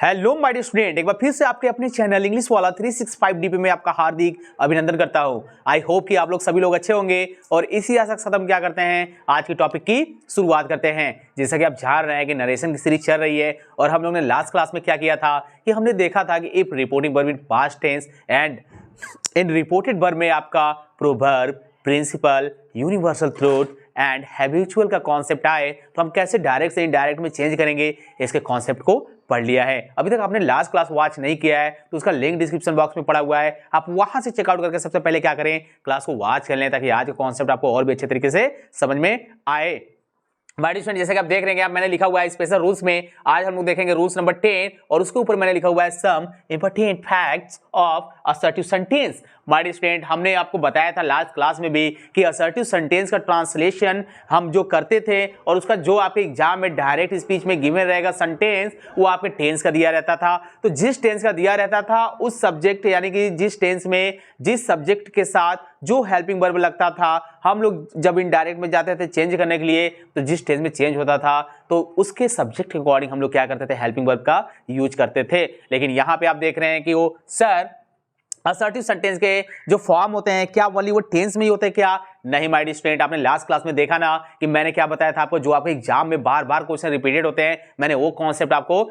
Hello my dear student, एक बार फिर से आपके अपने चैनल इंग्लिश वाला 365 डीपी में आपका हार्दिक अभिनंदन करता हूं। आई होप कि आप लोग सभी लोग अच्छे होंगे और इसी आशा के साथ हम क्या करते हैं, आज के टॉपिक की शुरुआत करते हैं। जैसा कि आप जान रहे हैं कि नरेशन की सीरीज चल रही है और हम लोग ने लास्ट क्लास में क्या किया था कि हमने देखा था कि if reporting verb in past tense and in reported verb में आपका proverb, principle, universal truth and habitual का कॉन्सेप्ट आए तो हम कैसे डायरेक्ट से इनडायरेक्ट में चेंज करेंगे, इसके कॉन्सेप्ट को पढ़ लिया है। अभी तक आपने लास्ट क्लास वॉच नहीं किया है तो उसका लिंक डिस्क्रिप्शन बॉक्स में पड़ा हुआ है, आप वहां से चेकआउट करके सबसे पहले क्या करें, क्लास को वॉच कर लें ताकि आज का कॉन्सेप्ट आपको और भी अच्छे तरीके से समझ में आए। माय स्टूडेंट, जैसे कि आप देख रहे हैं, मैंने लिखा हुआ है स्पेशल रूल्स में। आज हम लोग देखेंगे रूल्स नंबर 10 और उसके ऊपर मैंने लिखा हुआ है some important facts of assertive sentence. My student, हमने आपको बताया था लास्ट क्लास में भी कि असर्टिव सेंटेंस का ट्रांसलेशन हम जो करते थे और उसका जो आपके एग्जाम में डायरेक्ट स्पीच में गिवन रहेगा सेंटेंस, वो आपके टेंस का दिया रहता था। तो जिस टेंस का दिया रहता था उस सब्जेक्ट यानी कि जिस टेंस में जिस सब्जेक्ट के साथ जो हेल्पिंग वर्ब लगता था, हम लोग जब इनडायरेक्ट में जाते थे चेंज करने के लिए तो जिस टेंस में चेंज होता था तो उसके सब्जेक्ट के अकॉर्डिंग हम लोग क्या करते थे, हेल्पिंग वर्ब का यूज करते थे। लेकिन यहाँ पे आप देख रहे हैं कि वो सर असर्टिव सेंटेंस के जो फॉर्म होते हैं क्या ओनली वो टेंस में ही होते हैं क्या? नहीं माय डियर स्टूडेंट, आपने लास्ट क्लास में देखा ना कि मैंने क्या बताया था आपको, जो आपके एग्जाम में बार बार क्वेश्चन रिपीटेड होते हैं, मैंने वो कॉन्सेप्ट आपको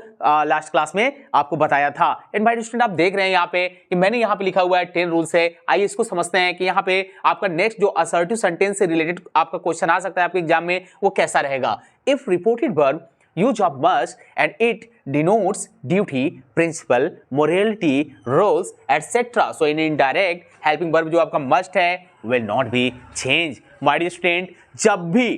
लास्ट क्लास में आपको बताया था। एंड माय डियर स्टूडेंट, आप देख रहे हैं यहाँ पे कि मैंने यहाँ पे लिखा हुआ है 10 रूल्स है। आइए इसको समझते हैं कि यहाँ पे आपका नेक्स्ट जो असर्टिव सेंटेंस से रिलेटेड आपका क्वेश्चन आ सकता है आपके एग्जाम में, वो कैसा रहेगा। If reported verb use of must and it denotes duty, principle, morality, roles, etc. So in indirect helping verb जो आपका must है will not be changed. My dear student, जब भी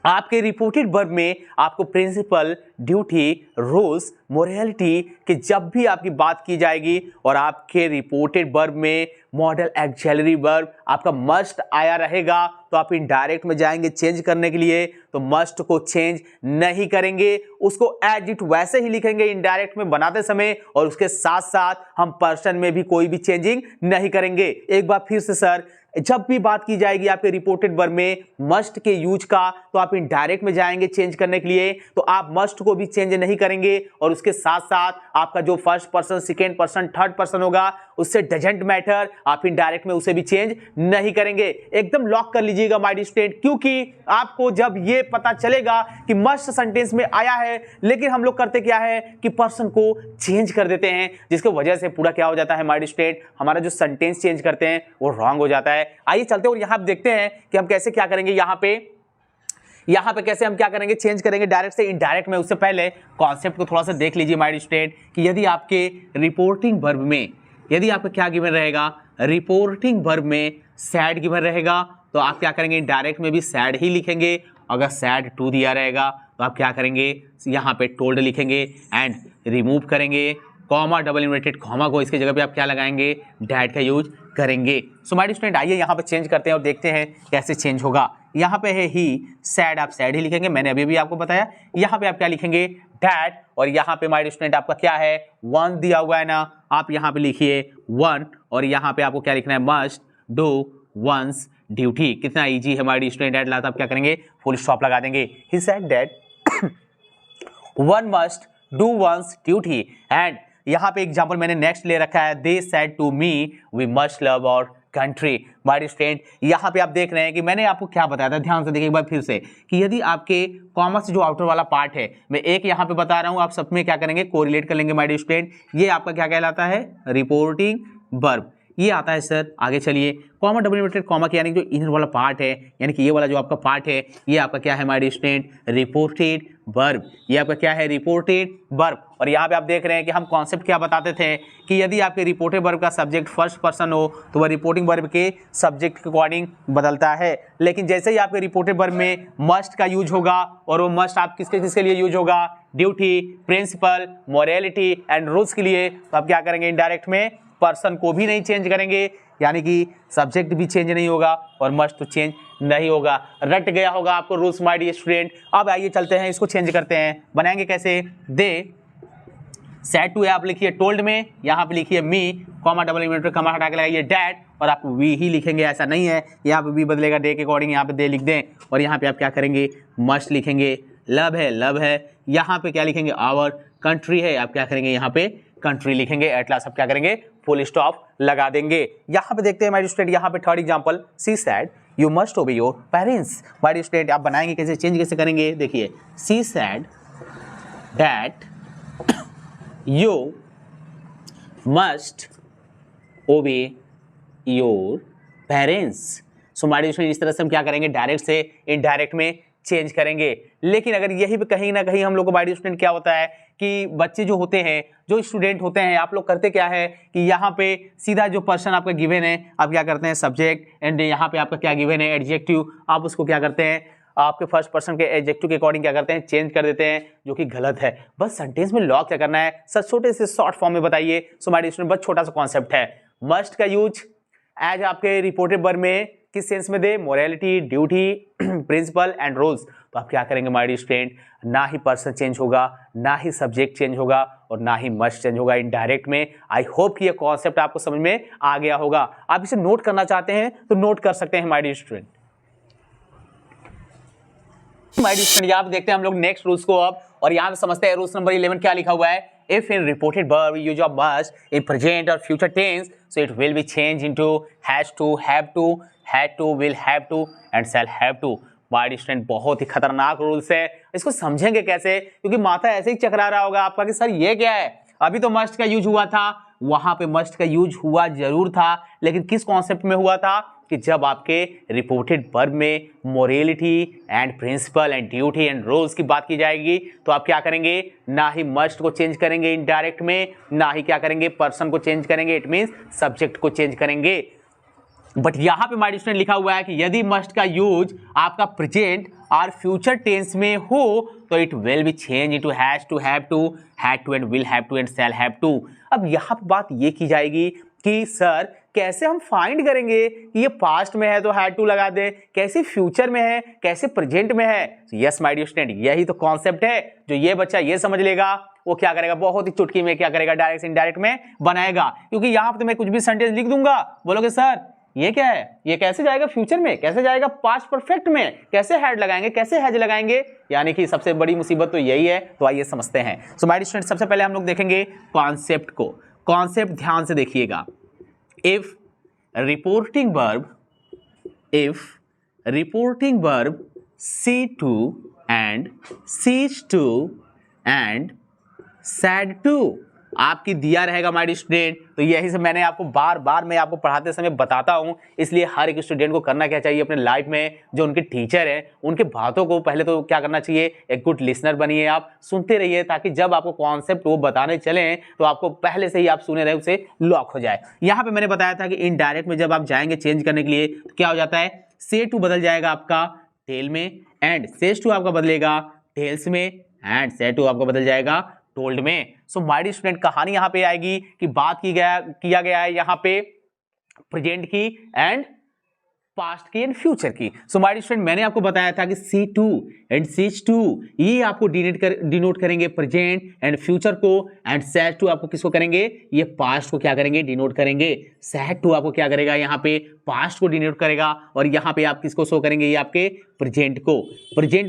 आपके रिपोर्टेड वर्ब में आपको प्रिंसिपल, ड्यूटी, रूल्स, मोरालिटी कि जब भी आपकी बात की जाएगी और आपके रिपोर्टेड वर्ब में मॉडल ऑक्सिलरी वर्ब आपका मस्ट आया रहेगा तो आप इनडायरेक्ट में जाएंगे चेंज करने के लिए, तो मस्ट को चेंज नहीं करेंगे, उसको एज इट वैसे ही लिखेंगे इनडायरेक्ट में बनाते समय और उसके साथ साथ हम पर्सन में भी कोई भी चेंजिंग नहीं करेंगे। एक बार फिर से सर, जब भी बात की जाएगी आपके रिपोर्टेड वर्ब में मस्ट के यूज का तो आप इनडायरेक्ट में जाएंगे चेंज करने के लिए, तो आप मस्ट को भी चेंज नहीं करेंगे और उसके साथ साथ आपका जो first person, second person, third person होगा उससे डजंट मैटर, आप इनडायरेक्ट में उसे भी चेंज नहीं करेंगे। एकदम लॉक कर लीजिएगा माय डियर स्टूडेंट, क्योंकि आपको जब ये पता चलेगा कि मस्ट सेंटेंस में आया है लेकिन हम लोग करते क्या है कि पर्सन को चेंज कर देते हैं, जिसकी वजह से पूरा क्या हो जाता है माय डियर स्टूडेंट, हमारा जो सेंटेंस चेंज करते हैं वो रॉन्ग हो जाता है। आइए चलते और यहां देखते हैं कि हम कैसे क्या करेंगे। यहां पे कैसे हम क्या करेंगे, चेंज करेंगे डायरेक्ट से इनडायरेक्ट में। उससे पहले कॉन्सेप्ट को थोड़ा सा देख लीजिए माय डियर स्टूडेंट कि यदि आपके रिपोर्टिंग वर्ब में यदि आपका क्या गिवन रहेगा, रिपोर्टिंग वर्ब में सैड गिवन रहेगा तो आप क्या करेंगे, डायरेक्ट में भी सैड ही लिखेंगे। अगर सैड टू दिया रहेगा तो आप क्या करेंगे, यहाँ पे टोल्ड लिखेंगे एंड रिमूव करेंगे कॉमा, डबल इन्वर्टेड कॉमा को इसके जगह पे आप क्या लगाएंगे, डैट का यूज करेंगे। सो माय डियर स्टूडेंट, आइए यहाँ पे चेंज करते हैं और देखते हैं कैसे चेंज होगा। यहाँ पे है ही सैड, आप सैड ही लिखेंगे, मैंने अभी भी आपको बताया। यहाँ पे आप क्या लिखेंगे, डैट, और यहाँ पे माय डियर स्टूडेंट आपका क्या है, वन दिया हुआ है ना, आप यहाँ पे लिखिए वन और यहाँ पे आपको क्या लिखना है, मस्ट डू वंस ड्यूटी। कितना इजी है my dear student, at last आप क्या करेंगे, फुल स्टॉप लगा देंगे। He said that one must do one's duty and यहाँ पे एग्जाम्पल मैंने नेक्स्ट ले रखा है, they said to me we must love our country. My dear student, यहाँ पे आप देख रहे हैं कि मैंने आपको क्या बताया था, ध्यान से देखिए एक बार फिर से कि यदि आपके कॉमर्स जो आउटर वाला पार्ट है, मैं एक यहाँ पे बता रहा हूँ, आप सब में क्या करेंगे, कोरिलेट कर लेंगे। माय डियर स्टूडेंट, ये आपका क्या कहलाता है, रिपोर्टिंग वर्ब, ये आता है सर। आगे चलिए, कॉमा, डबल इन्वर्टेड कॉमा के यानी कि जो इनर वाला पार्ट है, यानी कि ये वाला जो आपका पार्ट है, ये आपका क्या है my dear student, reported verb. ये आपका क्या है, रिपोर्टेड वर्ब। और यहाँ पे आप देख रहे हैं कि हम कॉन्सेप्ट क्या बताते थे कि यदि आपके रिपोर्टेड वर्ब का सब्जेक्ट फर्स्ट पर्सन हो तो वह रिपोर्टिंग वर्ब के सब्जेक्ट के अकॉर्डिंग बदलता है। लेकिन जैसे ही आपके रिपोर्टेड वर्ब में मस्ट का यूज होगा और वो मस्ट आप किसके किसके लिए यूज होगा, duty, principle, morality and rules के लिए, तो आप क्या करेंगे, इनडायरेक्ट में पर्सन को भी नहीं चेंज करेंगे, यानी कि सब्जेक्ट भी चेंज नहीं होगा और मस्ट तो चेंज नहीं होगा। रट गया होगा आपको रूल्स माय डियर स्टूडेंट। अब आइए चलते हैं, इसको चेंज करते हैं। बनाएंगे कैसे, दे सेड टू है, आप लिखिए टोल्ड में, यहाँ पे लिखिए मी, कॉमा, डबल इन्वर्टेड कॉमा हटा के लगाइए डैट, और आप वी ही लिखेंगे, ऐसा नहीं है, यहाँ पे भी बदलेगा डे के अकॉर्डिंग, यहाँ पे दे लिख दें और यहाँ पे आप क्या करेंगे, मस्ट लिखेंगे। लव है, यहाँ पे क्या लिखेंगे, आवर कंट्री है, आप क्या करेंगे यहाँ पे कंट्री लिखेंगे, एट लास्ट आप क्या करेंगे फुल स्टॉप लगा देंगे। यहाँ पे देखते हैं माय स्टूडेंट, यहाँ पे third example, she said you must ओबे योर पेरेंट्स। माय स्टूडेंट आप बनाएंगे कैसे, चेंज कैसे करेंगे, देखिए she said that you must ओबे your parents. So my student इस तरह से हम क्या करेंगे, डायरेक्ट से इनडायरेक्ट में चेंज करेंगे। लेकिन अगर यही पे कहीं ना कहीं हम लोग को माय स्टूडेंट क्या होता है कि बच्चे जो होते हैं, जो स्टूडेंट होते हैं, आप लोग करते क्या है कि यहाँ पे सीधा जो पर्सन आपका गिवन है आप क्या करते हैं सब्जेक्ट, एंड यहाँ पे आपका क्या गिवन है एडजेक्टिव, आप उसको क्या करते हैं आपके फर्स्ट पर्सन के एडजेक्टिव के अकॉर्डिंग क्या करते हैं चेंज कर देते हैं, जो कि गलत है। बस सेंटेंस में लॉक क्या करना है, सर छोटे से शॉर्ट फॉर्म में बताइए। सो माय स्टूडेंट बस छोटा सा कॉन्सेप्ट है, मस्ट का यूज एज आपके रिपोर्टेड वर्ब में किस सेंस में दे, morality, duty, principle and rules. तो आप क्या करेंगे माय स्टूडेंट, ना ही पर्सन चेंज होगा, ना ही सब्जेक्ट चेंज होगा और ना ही मस्ट चेंज होगा इनडायरेक्ट में। आई होप कि ये कॉन्सेप्ट आपको समझ में आ गया होगा। आप इसे नोट करना चाहते हैं तो नोट कर सकते हैं माय स्टूडेंट। माय स्टूडेंट यहाँ पे देखते हैं हम लोग नेक्स्ट रूल्स को अब, और यहाँ पे समझते हैं रूल्स नंबर 11 क्या लिखा हुआ है। If in reported verb use of must in present or future tense, so it will be changed into has to, have to, had to, will have to and shall have to। My student बहुत ही खतरनाक rules है, इसको समझेंगे कैसे, क्योंकि माथा ऐसे ही चकरा रहा होगा आपका कि सर ये क्या है, अभी तो मस्ट का यूज हुआ था, वहां पे मस्ट का यूज हुआ जरूर था, लेकिन किस कॉन्सेप्ट में हुआ था कि जब आपके रिपोर्टेड वर्ब में morality and principle and duty and rules की बात की जाएगी, तो आप क्या करेंगे, ना ही मस्ट को चेंज करेंगे इनडायरेक्ट में, ना ही क्या करेंगे पर्सन को चेंज करेंगे, इट मींस सब्जेक्ट को चेंज करेंगे। बट यहां पे माय स्टूडेंट लिखा हुआ है कि यदि मस्ट का यूज आपका प्रेजेंट और फ्यूचर टेंस में हो तो it will be change into has to, have to, had to and will have to and shall have to. अब यहां पे बात ये की जाएगी कि सर कैसे हम फाइंड करेंगे कि ये पास्ट में है तो हैड टू लगा दे, कैसे फ्यूचर में है, कैसे प्रेजेंट में है। यस माय डियर स्टूडेंट, यही तो कॉन्सेप्ट है। जो ये बच्चा ये समझ लेगा वो क्या करेगा, बहुत ही चुटकी में क्या करेगा, डायरेक्ट इनडायरेक्ट में बनाएगा। क्योंकि यहां पे तो मैं कुछ भी सेंटेंस लिख दूंगा, बोलोगे सर ये क्या है, ये कैसे जाएगा फ्यूचर में, कैसे जाएगा पास्ट परफेक्ट में, कैसे हैड लगाएंगे, कैसे हैज लगाएंगे, यानी कि सबसे बड़ी मुसीबत तो यही है। तो आइए समझते हैं। सो माय डियर स्टूडेंट सबसे पहले हम लोग देखेंगे कॉन्सेप्ट को। कॉन्सेप्ट ध्यान से देखिएगा। If reporting verb say to and says to and said to आपकी दिया रहेगा माय डियर स्टूडेंट, तो यही से मैंने आपको बार बार मैं आपको पढ़ाते समय बताता हूं। इसलिए हर एक स्टूडेंट को करना क्या चाहिए अपने लाइफ में, जो उनके टीचर हैं उनके बातों को पहले तो क्या करना चाहिए, एक गुड लिसनर बनिए, आप सुनते रहिए, ताकि जब आपको कॉन्सेप्ट वो बताने चलें तो आपको पहले से ही आप सुने रहे उसे लॉक हो जाए। यहाँ पे मैंने बताया था कि इनडायरेक्ट में जब आप जाएंगे चेंज करने के लिए तो क्या हो जाता है, से टू बदल जाएगा आपका टेल में, एंड सेज टू आपका बदलेगा टेल्स में, एंड से टू आपका बदल जाएगा टोल्ड में। सो माय डियर स्टूडेंट कहानी यहाँ पे आएगी कि बात किया गया है यहाँ पे प्रेजेंट की एंड पास्ट की एंड फ्यूचर की। सो माय डियर स्टूडेंट मैंने आपको बताया था कि C2 एंड CH2 ये आपको डिनोट करेंगे प्रेजेंट एंड फ्यूचर को, एंड SAT2 आपको किसको करेंगे, ये पास्ट को क्या करेंगे, डिनोट करेंगे। SAT2 आपको क्या करेगा, यहाँ पे पास्ट को डिनोट करेगा, और यहाँ पे आप किसको शो करेंगे, ये आपके प्रेजेंट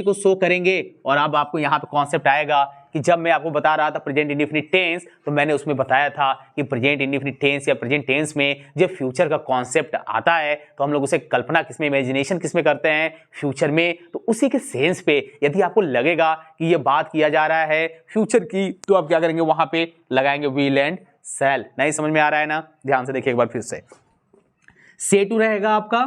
को शो करेंगे। और अब आपको यहाँ पे कॉन्सेप्ट आएगा कि जब मैं आपको बता रहा था प्रेजेंट इंडेफिनिट टेंस, तो मैंने उसमें बताया था कि प्रेजेंट इंडेफिनिट टेंस या प्रेजेंट टेंस में जब फ्यूचर का कॉन्सेप्ट आता है तो हम लोग उसे कल्पना किसमें, इमेजिनेशन किसमें करते हैं, फ्यूचर में। तो उसी के सेंस पे यदि आपको लगेगा कि ये बात किया जा रहा है फ्यूचर की, तो आप क्या करेंगे, वहां पे लगाएंगे विल एंड शैल। नहीं समझ में आ रहा है ना, ध्यान से देखिए एक बार फिर से। से टू रहेगा आपका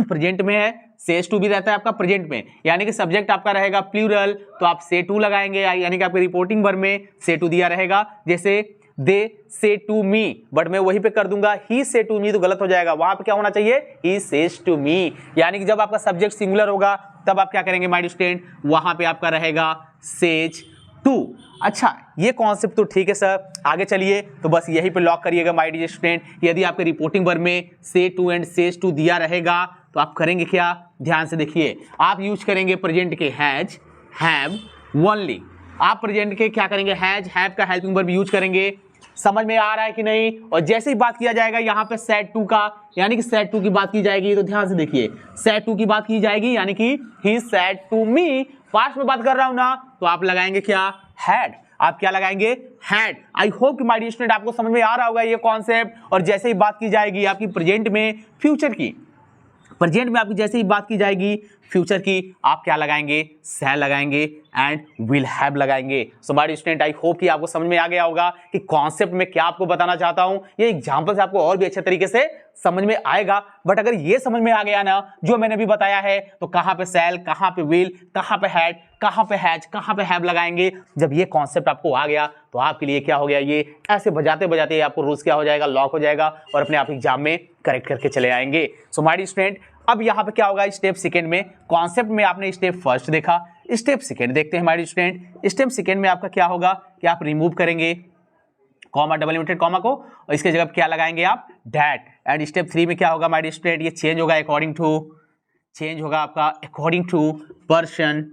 प्रेजेंट में है, सेज टू भी रहता है आपका प्रेजेंट में, यानी कि सब्जेक्ट आपका रहेगा प्लूरल, तो आप से टू लगाएंगे, यानी कि आपके रिपोर्टिंग वर्ब में से टू दिया रहेगा। जैसे दे से टू मी, बट मैं वहीं पे कर दूंगा ही से टू मी, तो गलत हो जाएगा, वहां पे क्या होना चाहिए, ही सेज टू मी। यानी कि जब आपका सब्जेक्ट सिंगुलर होगा तब आप क्या करेंगे माय डियर स्टूडेंट, वहां पे आपका रहेगा सेज टू। अच्छा ये कॉन्सेप्ट तो ठीक है सर, आगे चलिए। तो बस यहीं पे लॉक करिएगा माय डियर स्टूडेंट, यदि आपके रिपोर्टिंग वर्ब में से टू एंड सेज टू दिया रहेगा तो आप करेंगे क्या, ध्यान से देखिए, आप यूज करेंगे प्रेजेंट के हैज, हैव, ओनली। आप प्रेजेंट के क्या करेंगे, हैज, हैव का हेल्पिंग वर्ब यूज करेंगे। समझ में आ रहा है कि नहीं। और जैसे ही बात किया जाएगा यहाँ पे सेड टू का, यानी कि सेड टू की बात की जाएगी, तो ध्यान से देखिए सेड टू की बात की जाएगी, यानी कि he said to me, past में बात कर रहा हूं ना, तो आप लगाएंगे क्या, हैड। आप क्या लगाएंगे, हैड। आई होप कि माय डियर स्टूडेंट आपको समझ में आ रहा होगा ये कॉन्सेप्ट। और जैसे ही बात की जाएगी आपकी प्रेजेंट में फ्यूचर की, प्रेजेंट में आपकी जैसे ही बात की जाएगी फ्यूचर की, आप क्या लगाएंगे, शैल लगाएंगे एंड विल हैव लगाएंगे। So my dear student I hope कि आपको समझ में आ गया होगा कि कॉन्सेप्ट में क्या आपको बताना चाहता हूं। ये एग्जांपल से आपको और भी अच्छे तरीके से समझ में आएगा। बट अगर ये समझ में आ गया ना जो मैंने भी बताया है, तो कहां पे शैल, कहां पे विल, कहां पे हैड, कहां पे हैज, कहां पे हैव लगाएंगे। जब ये कॉन्सेप्ट आपको आ गया तो आपके लिए क्या हो गया, ये ऐसे बजाते बजाते आपको रूल्स क्या हो जाएगा, लॉक हो जाएगा और अपने आप एग्जाम में करेक्ट करके चले आएंगे। सो माय डियर स्टूडेंट अब यहाँ पे क्या होगा, स्टेप सेकंड में, कॉन्सेप्ट में आपने स्टेप फर्स्ट देखा, स्टेप सेकंड देखते हैं हमारे स्टूडेंट। स्टेप सेकंड में आपका क्या होगा कि आप रिमूव करेंगे कॉमा, डबल इन्वर्टेड कॉमा को, और इसके जगह क्या लगाएंगे आप, डैट। एंड स्टेप 3 में क्या होगा हमारे स्टूडेंट, ये चेंज होगा अकॉर्डिंग टू, चेंज होगा आपका according to person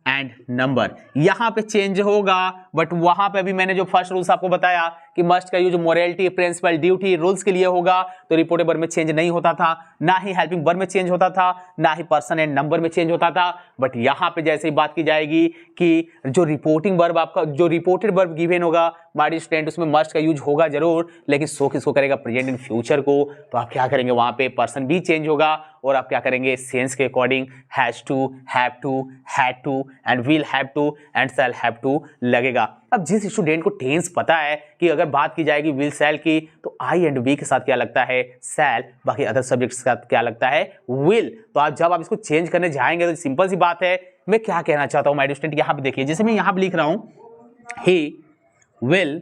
and number. यहां पे चेंज होगा, बट वहां पे अभी मैंने जो फर्स्ट रूल्स आपको बताया कि मस्ट का use morality, principle, duty, rules के लिए होगा, तो रिपोर्टेड वर्ब में चेंज नहीं होता था, ना ही हेल्पिंग वर्ब में चेंज होता था, ना ही पर्सन एंड नंबर में चेंज होता था। बट यहां पे जैसे ही बात की जाएगी कि जो रिपोर्टिंग वर्ब आपका, जो रिपोर्टेड वर्ब गिवन होगा माय डियर स्टूडेंट, उसमें मस्ट का यूज होगा जरूर, लेकिन शो किसको करेगा, प्रेजेंट इन फ्यूचर को। तो आप क्या करेंगे, वहां पे पर्सन भी चेंज होगा और आप क्या करेंगे, सेंस के according has to, have to, had to and will have to and shall have to लगेगा। अब जिस स्टूडेंट को टेंस पता है कि अगर बात की जाएगी विल शैल की, तो आई एंड वी के साथ क्या लगता है, शैल, बाकी अदर सब्जेक्ट्स के साथ क्या लगता है, विल। तो आप जब आप इसको चेंज करने जाएंगे तो सिंपल सी बात है, मैं क्या कहना चाहता हूं माय डियर स्टूडेंट, यहां पे देखिए, जैसे मैं यहां पे लिख रहा हूं ही विल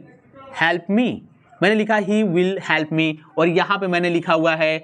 हेल्प मी, मैंने लिखा ही विल हेल्प मी, और यहां पे मैंने लिखा हुआ है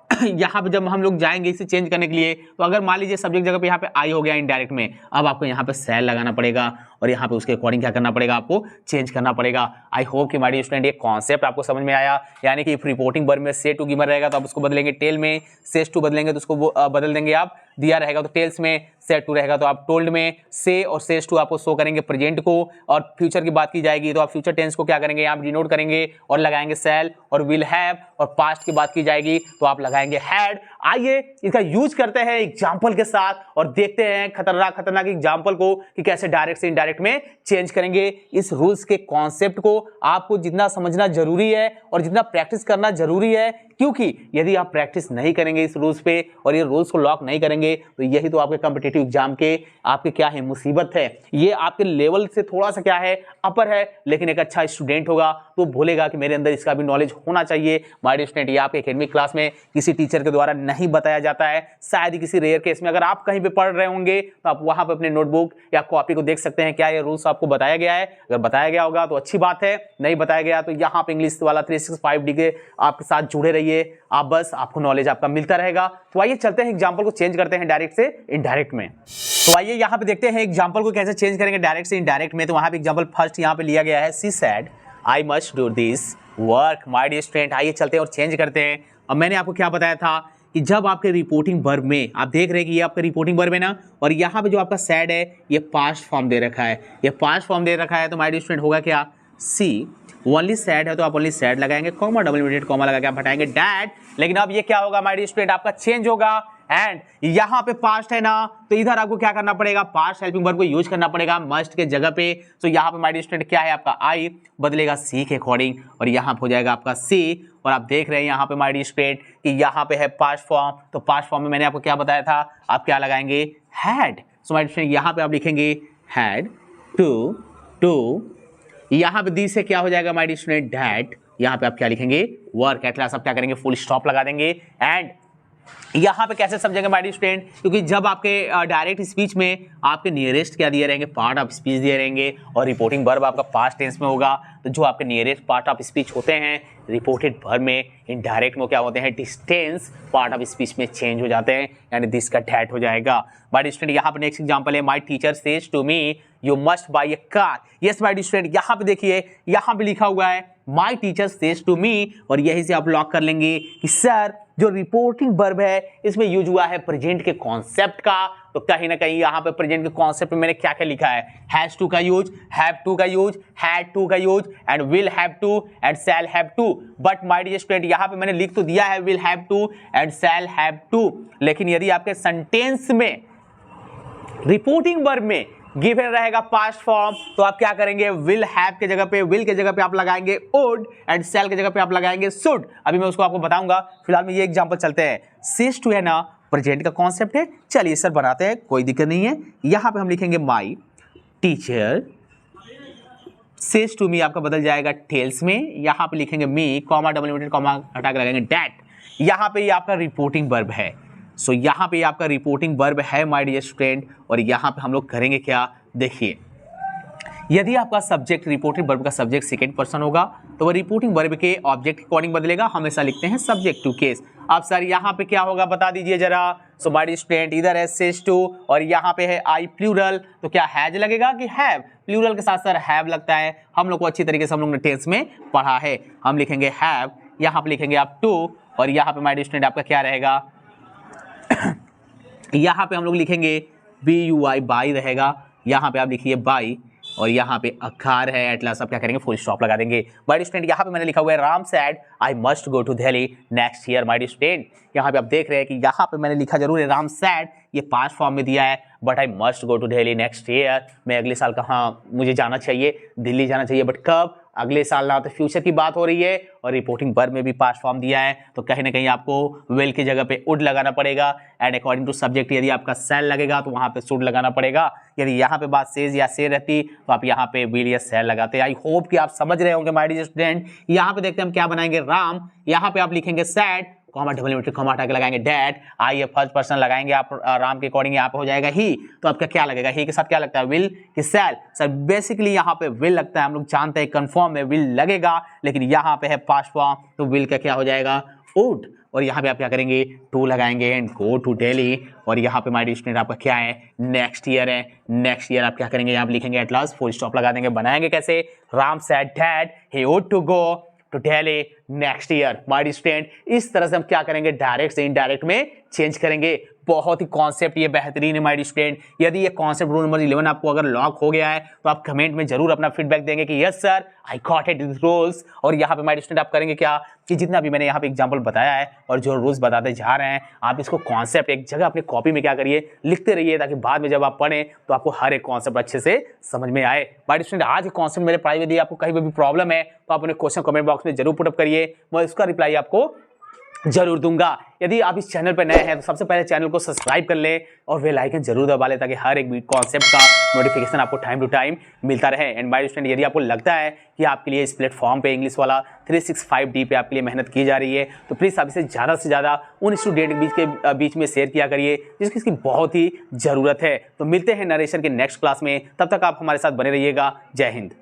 यहाँ पे जब हम लोग जाएंगे इसे चेंज करने के लिए, तो अगर मान लीजिए सब्जेक्ट जगह पे यहाँ पे आई हो गया इनडायरेक्ट में, अब आपको यहाँ पे शैल लगाना पड़ेगा और यहाँ पे उसके अकॉर्डिंग क्या करना पड़ेगा, आपको चेंज करना पड़ेगा। आई होप कि माय डियर स्टूडेंट ये कॉन्सेप्ट आपको समझ में आया। यानी कि रिपोर्टिंग वर्ब में से टू गिवन रहेगा तो आप उसको बदलेंगे टेल में, सेज टू बदलेंगे तो उसको बदल देंगे आप, दिया रहेगा तो टेल्स में, सेड टू रहेगा तो आप टोल्ड में, से और सेज टू आपको शो करेंगे प्रेजेंट को, और फ्यूचर की बात की जाएगी तो आप फ्यूचर टेंस को क्या करेंगे, आप डिनोट करेंगे और लगाएंगे शैल और विल हैव, और पास्ट की बात की जाएगी तो आप लगाएंगे हैड। आइए इसका यूज करते हैं एग्जाम्पल के साथ और देखते हैं खतरनाक एग्जाम्पल को कि कैसे डायरेक्ट से इनडायरेक्ट में चेंज करेंगे। इस रूल्स के कॉन्सेप्ट को आपको जितना समझना जरूरी है और जितना प्रैक्टिस करना जरूरी है, क्योंकि यदि आप प्रैक्टिस नहीं करेंगे इस रूल्स पे और ये रूल्स को लॉक नहीं करेंगे तो यही तो आपके कॉम्पिटिटिव एग्जाम के आपके क्या है, मुसीबत है। ये आपके लेवल से थोड़ा सा क्या है, अपर है, लेकिन एक अच्छा स्टूडेंट होगा तो बोलेगा कि मेरे अंदर इसका भी नॉलेज होना चाहिए। माय डियर स्टूडेंट, ये आपके एकेडमिक क्लास में किसी टीचर के द्वारा नहीं बताया जाता है, शायद ही किसी रेयर केस में अगर आप कहीं पे पढ़ रहे होंगे तो आप वहां पे अपने नोटबुक या कॉपी को देख सकते हैं, क्या ये रूल्स आपको बताया गया है। अगर बताया गया होगा तो अच्छी बात है, नहीं बताया गया तो यहाँ पे इंग्लिश वाला 365 के आपके साथ जुड़े रहिए आप, बस आपको नॉलेज आपका मिलता रहेगा। तो आइए चलते हैं एग्जांपल को चेंज करते हैं डायरेक्ट से इनडायरेक्ट में। तो आइए यहाँ पे देखते हैं एग्जांपल को कैसे चेंज करेंगे डायरेक्ट से इनडायरेक्ट में। तो वहां पे एग्जांपल फर्स्ट यहाँ पे लिया गया है, she said I must do this work. My dear student आइए चलते हैं और चेंज करते हैं। अब मैंने आपको क्या बताया था कि जब आपके रिपोर्टिंग वर्ब में आप देख रहे हैं कि ये आपका रिपोर्टिंग वर्ब है ना, और यहाँ पे जो आपका सैड है ये पास्ट फॉर्म दे रखा है, ये पास्ट फॉर्म दे रखा है, तो माय डियर स्टूडेंट होगा क्या, सी ओनली सैड है तो आप ओनली सैड लगाएंगे, कॉमा डबल इन्वर्टेड कॉमा लगा के आप हटाएंगे डैड। लेकिन अब ये क्या होगा माय डियर स्टूडेंट, आपका चेंज होगा, एंड यहाँ पे पास्ट है ना तो इधर आपको क्या करना पड़ेगा, पास्ट हेल्पिंग वर्ब को यूज करना पड़ेगा मस्ट के जगह पे। तो यहाँ पे माय डियर स्टूडेंट क्या है, आपका आई बदलेगा सी के अकॉर्डिंग और यहाँ पे हो जाएगा आपका सी। और आप देख रहे हैं यहाँ पे माय डियर स्टूडेंट कि यहाँ पे है पास्ट फॉर्म, तो पास्ट फॉर्म में मैंने आपको क्या बताया था, आप क्या लगाएंगे, had. So my dear student यहाँ पे आप लिखेंगे हैड टू, यहाँ पे दी से क्या हो जाएगा माय डियर स्टूडेंट, डैट। यहाँ पे आप क्या लिखेंगे, वर्क। एट लास्ट आप क्या करेंगे, फुल स्टॉप लगा देंगे। एंड यहाँ पे कैसे समझेंगे माय डियर स्टूडेंट, क्योंकि जब आपके डायरेक्ट स्पीच में आपके नियरेस्ट क्या दिए रहेंगे, पार्ट ऑफ स्पीच दिए रहेंगे, और रिपोर्टिंग वर्ब आपका पास्ट टेंस में होगा, तो जो आपके नियरेस्ट पार्ट ऑफ स्पीच होते हैं रिपोर्टेड वर्ब में इनडायरेक्ट में क्या होते हैं, डिस्टेंस पार्ट ऑफ स्पीच में चेंज हो जाते हैं, यानी दिस का डैट हो जाएगा। माय डियर स्टूडेंट यहाँ पे नेक्स्ट एग्जांपल है, my teacher says to me you must buy a car. Yes my dear student, यहाँ पे देखिए, यहाँ पे लिखा हुआ है my teacher says to me, और यही से आप लॉक कर लेंगे कि सर जो रिपोर्टिंग वर्ब है इसमें यूज हुआ है प्रेजेंट के कॉन्सेप्ट का। तो कहीं ना कहीं यहाँ पे प्रेजेंट के कॉन्सेप्ट में मैंने क्या क्या लिखा है, हैज टू का यूज, हैव टू का यूज, हैड टू का use, and will have to and shall have to. But my dear student यहाँ पे मैंने लिख तो दिया है will have to and shall have to, लेकिन यदि आपके सेंटेंस में रिपोर्टिंग वर्ब में गिवन रहेगा पास्ट फॉर्म, तो आप क्या करेंगे, विल हैव के जगह पे, विल के जगह पे आप लगाएंगे वुड एंड शैल के जगह पे आप लगाएंगे शुड। अभी मैं उसको आपको बताऊंगा, फिलहाल में ये एग्जांपल चलते हैं। सेज टू है ना प्रेजेंट का कॉन्सेप्ट है, चलिए सर बनाते हैं, कोई दिक्कत नहीं है। यहां पे हम लिखेंगे my teacher, says to me आपका बदल जाएगा टेल्स में, यहां पे लिखेंगे me comma double inverted comma हटा के लगाएंगे डैट। यहां पे ये आपका रिपोर्टिंग वर्ब है, सो यहाँ पे आपका रिपोर्टिंग वर्ब है माय डियर स्टूडेंट। और यहाँ पे हम लोग करेंगे क्या, देखिए यदि आपका सब्जेक्ट रिपोर्टिंग वर्ब का सब्जेक्ट सेकंड पर्सन होगा तो वह रिपोर्टिंग वर्ब के ऑब्जेक्ट के अकॉर्डिंग बदलेगा, हमेशा लिखते हैं सब्जेक्ट टू केस। अब सर यहाँ पे क्या होगा बता दीजिए जरा। सो माय डियर स्टूडेंट इधर है सेज टू और यहाँ पे है आई प्लूरल, तो क्या हैज लगेगा कि हैव, प्लूरल के साथ सर हैव लगता है, हम लोग को अच्छी तरीके से हम लोग ने टेंस में पढ़ा है। हम लिखेंगे हैव, यहाँ पे लिखेंगे आप टू और यहाँ पे माय डियर स्टूडेंट आपका क्या रहेगा यहाँ पे हम लोग लिखेंगे बी यू आई बाई रहेगा, यहाँ पे आप लिखिए बाई और यहाँ पे अखार है एटलास, आप क्या करेंगे फुल स्टॉप लगा देंगे। माय डियर स्टूडेंट यहाँ पे मैंने लिखा हुआ है Ram said I must go to Delhi next year. My dear student यहाँ पे आप देख रहे हैं कि यहाँ पे मैंने लिखा जरूर है राम सेड, ये पास्ट फॉर्म में दिया है, but I must go to Delhi next year, मैं अगले साल कहाँ मुझे जाना चाहिए, दिल्ली जाना चाहिए, बट कब, अगले साल ना, तो फ्यूचर की बात हो रही है। और रिपोर्टिंग वर्ब में भी पास्ट फॉर्म दिया है, तो कहीं ना कहीं आपको विल की जगह पे वुड लगाना पड़ेगा एंड अकॉर्डिंग टू सब्जेक्ट यदि आपका सेल लगेगा तो वहां पे शुड लगाना पड़ेगा। यदि यहाँ पे बात सेज या से रहती तो आप यहाँ पे विल या सेल लगाते। आई होप कि आप समझ रहे होंगे माय डियर स्टूडेंट। यहाँ पे देखते हैं हम क्या बनाएंगे, राम, यहाँ पे आप लिखेंगे sad comma double inverted comma हटा के लगाएंगे डैट, आई फर्स्ट पर्सन लगाएंगे आप राम के अकॉर्डिंग, यहाँ पे हो जाएगा ही, तो आपका क्या लगेगा, ही के साथ क्या लगता है विल कि सेल। सर बेसिकली यहाँ पे विल लगता है, हम लोग जानते हैं कंफर्म में विल लगेगा, लेकिन यहाँ पे है पास्ट फॉर्म तो विल का क्या हो जाएगा वुड। और यहाँ पे आप क्या करेंगे टू लगाएंगे एंड गो टू दिल्ली। और यहाँ पे माय डियर स्टूडेंट आपका क्या है नेक्स्ट ईयर है, नेक्स्ट ईयर आप क्या करेंगे यहाँ पे लिखेंगे एट लास्ट फुल स्टॉप लगा देंगे। बनाएंगे कैसे, Ram said that he would to go to Delhi next year. My dear student इस तरह से हम क्या करेंगे डायरेक्ट से इनडायरेक्ट में चेंज करेंगे। बहुत ही कॉन्सेप्ट ये बेहतरीन है माय डियर स्टूडेंट। यदि ये कॉन्सेप्ट रूल नंबर 11 आपको अगर लॉक हो गया है तो आप कमेंट में जरूर अपना फीडबैक देंगे कि yes sir I got it this rules. और यहाँ पे माय डियर स्टूडेंट आप करेंगे क्या कि जितना भी मैंने यहाँ पे एग्जांपल बताया है और जो रूल्स बताते जा रहे हैं आप इसको कॉन्सेप्ट एक जगह अपनी कॉपी में क्या करिए लिखते रहिए, ताकि बाद में जब आप पढ़ें तो आपको हर एक कॉन्सेप्ट अच्छे से समझ में आए। माय डियर स्टूडेंट आज के कॉन्सेप्ट मेरे पढ़ाई में आपको कहीं भी प्रॉब्लम है तो आप अपने क्वेश्चन कमेंट बॉक्स में जरूर पुटअप करिए, मैं उसका रिप्लाई आपको जरूर दूंगा। यदि आप इस चैनल पर नए हैं तो सबसे पहले चैनल को सब्सक्राइब कर लें और बेल आइकन जरूर दबा लें, ताकि हर एक कॉन्सेप्ट का नोटिफिकेशन आपको टाइम टू टाइम मिलता रहे। एंड माय स्टूडेंट यदि आपको लगता है कि आपके लिए इस प्लेटफॉर्म पे इंग्लिश वाला 365D पे आपके लिए मेहनत की जा रही है तो प्लीज़ आप इसे ज़्यादा से ज़्यादा उन स्टूडेंट के बीच में शेयर किया करिए जिसकी इसकी बहुत ही ज़रूरत है। तो मिलते हैं नरेशन के नेक्स्ट क्लास में, तब तक आप हमारे साथ बने रहिएगा। जय हिंद।